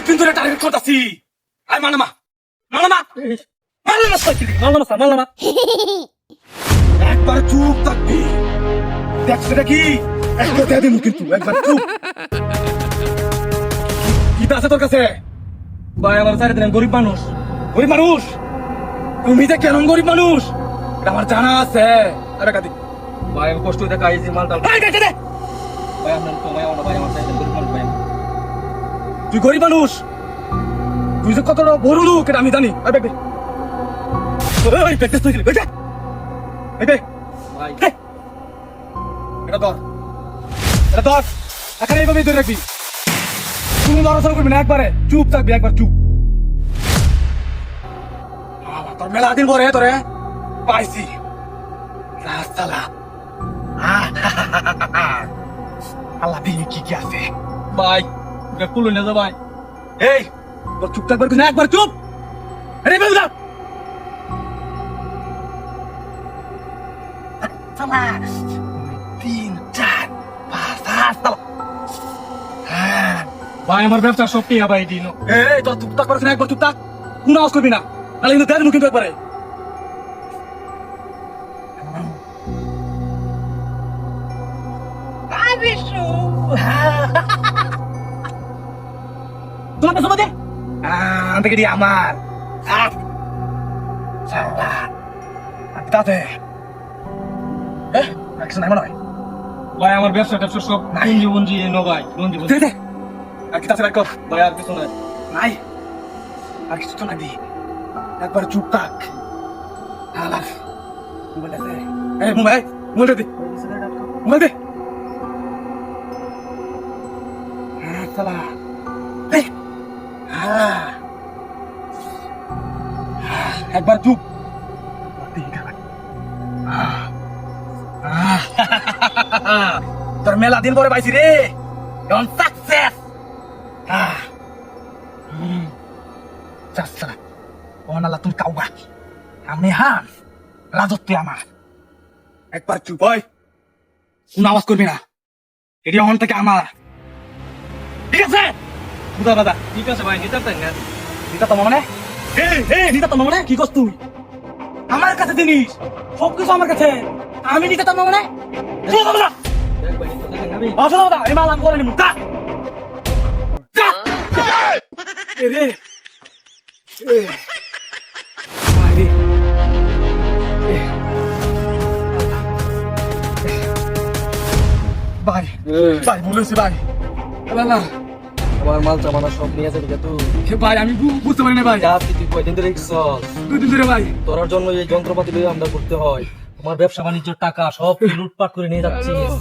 অনেকদিন ধরে টার্গেট করতেছি। আয় মালামা মালামা মালামা মালামা মালামা একবার চুপ থাকবি। দেখ সেটা কি একবার দিয়ে দিন কিন্তু একবার চুপ। কি আছে তোর কাছে? ভাই আমার সাইডে দেন, গরিব মানুষ। গরিব মানুষ? তুমি যে কেমন গরিব মানুষ এটা আমার জানা আছে। আরে কাদি ভাই আমি কষ্ট দেখা এই যে মালটা। ভাই কাকে দে। ভাই আপনার তো ভাই আমার সাইডে গরিব মানুষ ভাই। তুই গরিব মানুষ, তুই যে কতটা বড় লোক এটা আমি জানি। আরে দেখ ওই পেটে তুই বেটা এই দে ভাই দে। এটা ধর, এটা ধর, এখানে এইভাবেই ধরে রাখবি। কোনো নড়াচড়া করবি না, একবারে চুপ থাকবি, একবার চুপ। বাবা, তোর মেলা দিন পরে তোরে পাইছি রাস্তালা। আল্লাহ দিন কি কি আছে ভাই এটা কুলো নিয়ে যা ভাই। এই তোর চুপ থাকবার না, একবার চুপ। আরে বেউদা সালা 3 4 5 6 হ্যাঁ ভাই আমার ব্যবসা সব টিয়া ভাই দিন। এই তোর চুপ থাকবার না, একবার চুপ থাক। কোনো আওয়াজ করবি না, নাহলে কিন্তু দেখ কিন্তু একবারে। তোমার পেছনে দে। আনতে গেলি আমার তাতে কিছু নাই মনে হয়। ভাই আমার ব্যবসা ট্যাবসা সব পুঞ্জি পুঞ্জি এনো ভাই, পুঞ্জি পুঞ্জি। দে দে আর কি তাতে রাখ কর। ভাই আর কিছু নাই। নাই আর কিছু তো না দি, একবার চুপ থাক। মোবাইল আছে? এই মোবাইল, মোবাইল দে, মোবাইল দে। সালা এই একবার চুপ। তোর মেলা দিন পরে পাইছি রে, এখন সাকসেস। চাচা ওনালা তুমি কাউগা আমি হান রাজত্ব আমার। একবার চুপ হয়, কোনো আওয়াজ করবি না। এটি অন থেকে আমার, ঠিক আছে? বুঝা দাদা ঠিক আছে ভাই, নিতে পারেন না। নিতা তোমার মানে নিতা তোমার মানে কি করছ তুই? আমার কাছে জিনিস সবকিছু আমার কাছে, আমি নিতে তোমার মানে বুঝা দাদা। দেখ ভাই নিতে পারেন না ভাই। বুঝা দাদা এই মাল আমি করে নিমু। যা যা এ রে এ ভাই রে ভাই ভাই বলেছি ভাই না আমার মাল চামানা সব নিয়ে যাবে তুই। ভাই আমি বুঝতে পারি না ভাই। যা তুই কয়দিন ধরে দেখছস? 2 দিন ধরে ভাই। তোর জন্য এই যন্ত্রপাতি লইয়া আমরা করতে হয়। আমার ব্যবসা বাণিজ্যের টাকা সব তুই লুটপাট করে নিয়ে যাচ্ছিস।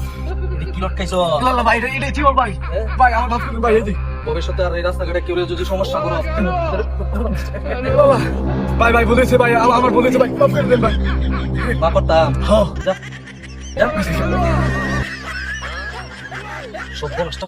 এটা কি লটকাইছ? না ভাই এটা ঠিক ভাই। ভাই আমার মাফ করুন ভাই। এই ভবিষ্যতে আর এই রাস্তাঘাটে কেউ যদি সমস্যা করো। বাবা ভাই ভাই বলেছে ভাই, আমার বলেছে ভাই, মাফ করে দেন ভাই। মা করতাম। হ্যাঁ যা যা। সব নষ্ট